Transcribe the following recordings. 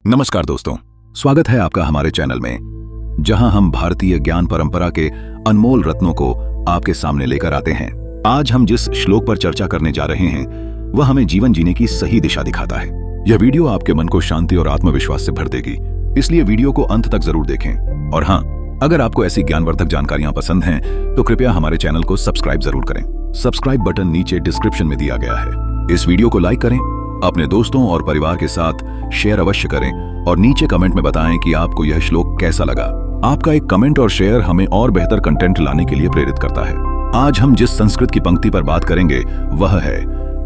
नमस्कार दोस्तों, स्वागत है आपका हमारे चैनल में, जहां हम भारतीय ज्ञान परंपरा के अनमोल रत्नों को आपके सामने लेकर आते हैं। आज हम जिस श्लोक पर चर्चा करने जा रहे हैं वह हमें जीवन जीने की सही दिशा दिखाता है। यह वीडियो आपके मन को शांति और आत्मविश्वास से भर देगी, इसलिए वीडियो को अंत तक जरूर देखें। और हाँ, अगर आपको ऐसी ज्ञानवर्धक जानकारियां पसंद हैं तो कृपया हमारे चैनल को सब्सक्राइब जरूर करें। सब्सक्राइब बटन नीचे डिस्क्रिप्शन में दिया गया है। इस वीडियो को लाइक करें, अपने दोस्तों और परिवार के साथ शेयर अवश्य करें और नीचे कमेंट में बताएं कि आपको यह श्लोक कैसा लगा। आपका एक कमेंट और शेयर हमें और बेहतर कंटेंट लाने के लिए प्रेरित करता है। आज हम जिस संस्कृत की पंक्ति पर बात करेंगे वह है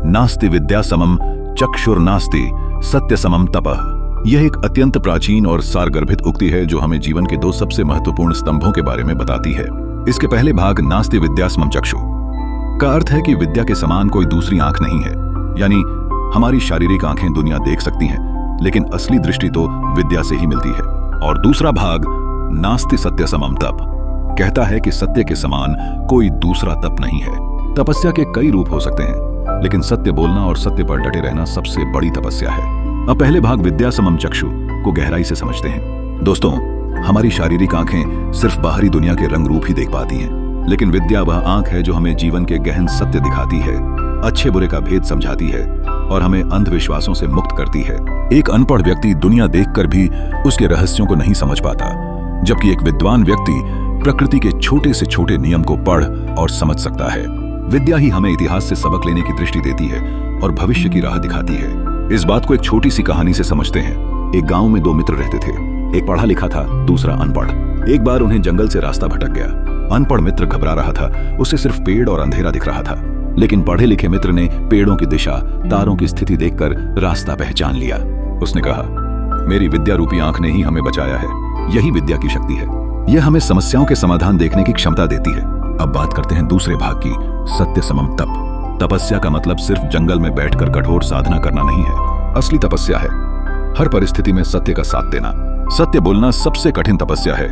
नास्ति विद्या समम चक्षुर्नास्ति सत्य समम तपः। यह एक अत्यंत प्राचीन और सारगर्भित उक्ति है जो हमें जीवन के दो सबसे महत्वपूर्ण स्तंभों के बारे में बताती है। इसके पहले भाग नास्ति विद्या समम चक्षु का अर्थ है कि विद्या के समान कोई दूसरी आंख नहीं है, यानी हमारी शारीरिक आंखें दुनिया देख सकती हैं, लेकिन असली दृष्टि तो विद्या से ही मिलती है। और दूसरा भाग नास्ति सत्य समम तप कहता है कि सत्य के समान कोई दूसरा तप नहीं है। तपस्या के कई रूप हो सकते हैं, लेकिन सत्य बोलना और सत्य पर डटे रहना सबसे बड़ी तपस्या है। अब पहले भाग विद्या समम चक्षु को गहराई से समझते हैं। दोस्तों, हमारी शारीरिक आंखें सिर्फ बाहरी दुनिया के रंग रूप ही देख पाती हैं, लेकिन विद्या वह आंख है जो हमें जीवन के गहन सत्य दिखाती है, अच्छे बुरे का भेद समझाती है और हमें अंधविश्वासों से मुक्त करती है। एक अनपढ़ व्यक्ति दुनिया देखकर भी उसके रहस्यों को नहीं समझ पाता, जबकि एक विद्वान व्यक्ति प्रकृति के छोटे से छोटे नियम को पढ़ और समझ सकता है। विद्या ही हमें इतिहास से सबक लेने की दृष्टि देती है और भविष्य की राह दिखाती है। इस बात को एक छोटी सी कहानी से समझते हैं। एक गांव में दो मित्र रहते थे, एक पढ़ा लिखा था, दूसरा अनपढ़। एक बार उन्हें जंगल से रास्ता भटक गया। अनपढ़ मित्र घबरा रहा था, उसे सिर्फ पेड़ और अंधेरा दिख रहा था, लेकिन पढ़े लिखे मित्र ने पेड़ों की दिशा, तारों की स्थिति देखकर रास्ता पहचान लिया। उसने कहा, मेरी विद्या रूपी आंख ने ही हमें बचाया है। यही विद्या की शक्ति है। यह हमें समस्याओं के समाधान देखने की क्षमता देती है। अब बात करते हैं दूसरे भाग की, सत्य समम तप। तपस्या का मतलब सिर्फ जंगल में बैठकर कठोर साधना करना नहीं है। असली तपस्या है हर परिस्थिति में सत्य का साथ देना। सत्य बोलना सबसे कठिन तपस्या है,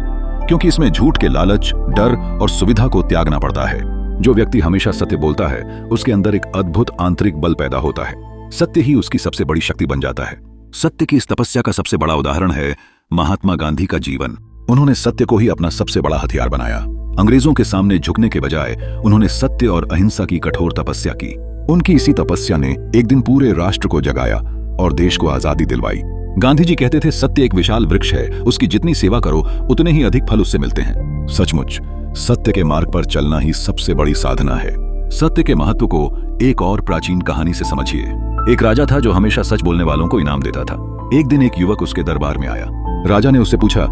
क्योंकि इसमें झूठ के लालच, डर और सुविधा को त्यागना पड़ता है। जो व्यक्ति हमेशा सत्य बोलता है उसके अंदर एक अद्भुत आंतरिक बल पैदा होता है। सत्य ही उसकी सबसे बड़ी शक्ति बन जाता है। सत्य की इस तपस्या का सबसे बड़ा उदाहरण है महात्मा गांधी का जीवन। उन्होंने सत्य को ही अपना सबसे बड़ा हथियार बनाया। अंग्रेजों के सामने झुकने के बजाय उन्होंने सत्य और अहिंसा की कठोर तपस्या की। उनकी इसी तपस्या ने एक दिन पूरे राष्ट्र को जगाया और देश को आजादी दिलवाई। गांधी जी कहते थे, सत्य एक विशाल वृक्ष है, उसकी जितनी सेवा करो उतने ही अधिक फल उससे मिलते हैं। सचमुच सत्य के मार्ग पर चलना ही सबसे बड़ी साधना है। सत्य के महत्व को एक और प्राचीन कहानी से समझिए। एक राजा था जो हमेशा सच बोलने वालों को इनाम देता था। एक दिन एक युवक उसके दरबार में आया। राजा ने उससे पूछा,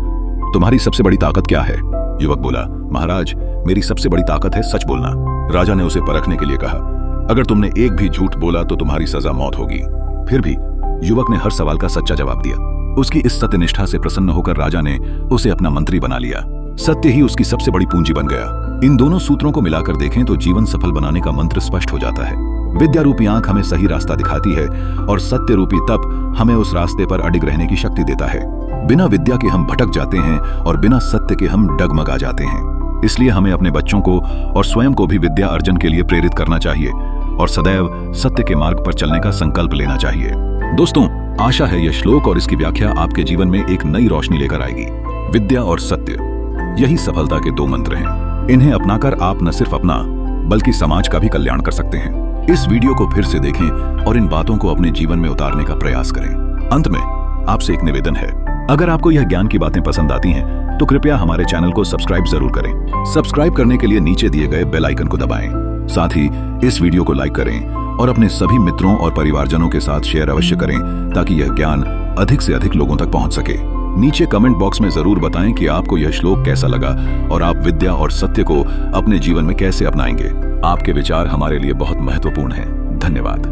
तुम्हारी सबसे बड़ी ताकत क्या है? युवक बोला, महाराज, मेरी सबसे बड़ी ताकत है सच बोलना। राजा ने उसे परखने के लिए कहा, अगर तुमने एक भी झूठ बोला तो तुम्हारी सजा मौत होगी। फिर भी युवक ने हर सवाल का सच्चा जवाब दिया। उसकी इस सत्यनिष्ठा से प्रसन्न होकर राजा ने उसे अपना मंत्री बना लिया। सत्य ही उसकी सबसे बड़ी पूंजी बन गया। इन दोनों सूत्रों को मिलाकर देखें तो जीवन सफल बनाने का मंत्र स्पष्ट हो जाता है। विद्या रूपी आंख हमें सही रास्ता दिखाती है और सत्य रूपी तप हमें उस रास्ते पर अडिग रहने की शक्ति देता है। बिना विद्या के हम भटक जाते हैं और बिना सत्य के हम डगमगा जाते हैं। इसलिए हमें अपने बच्चों को और स्वयं को भी विद्या अर्जन के लिए प्रेरित करना चाहिए और सदैव सत्य के मार्ग पर चलने का संकल्प लेना चाहिए। दोस्तों, आशा है यह श्लोक और इसकी व्याख्या आपके जीवन में एक नई रोशनी लेकर आएगी। विद्या और सत्य, यही सफलता के दो मंत्र हैं। इन्हें अपनाकर आप न सिर्फ अपना बल्कि समाज का भी कल्याण कर सकते हैं। इस वीडियो को फिर से देखें और इन बातों को अपने जीवन में उतारने का प्रयास करें। अंत में आपसे एक निवेदन है, अगर आपको यह ज्ञान की बातें पसंद आती हैं तो कृपया हमारे चैनल को सब्सक्राइब जरूर करें। सब्सक्राइब करने के लिए नीचे दिए गए बेल आइकन को दबाएं। साथ ही इस वीडियो को लाइक करें और अपने सभी मित्रों और परिवारजनों के साथ शेयर अवश्य करें ताकि यह ज्ञान अधिक से अधिक लोगों तक पहुंच सके। नीचे कमेंट बॉक्स में जरूर बताएं कि आपको यह श्लोक कैसा लगा और आप विद्या और सत्य को अपने जीवन में कैसे अपनाएंगे। आपके विचार हमारे लिए बहुत महत्वपूर्ण हैं। धन्यवाद।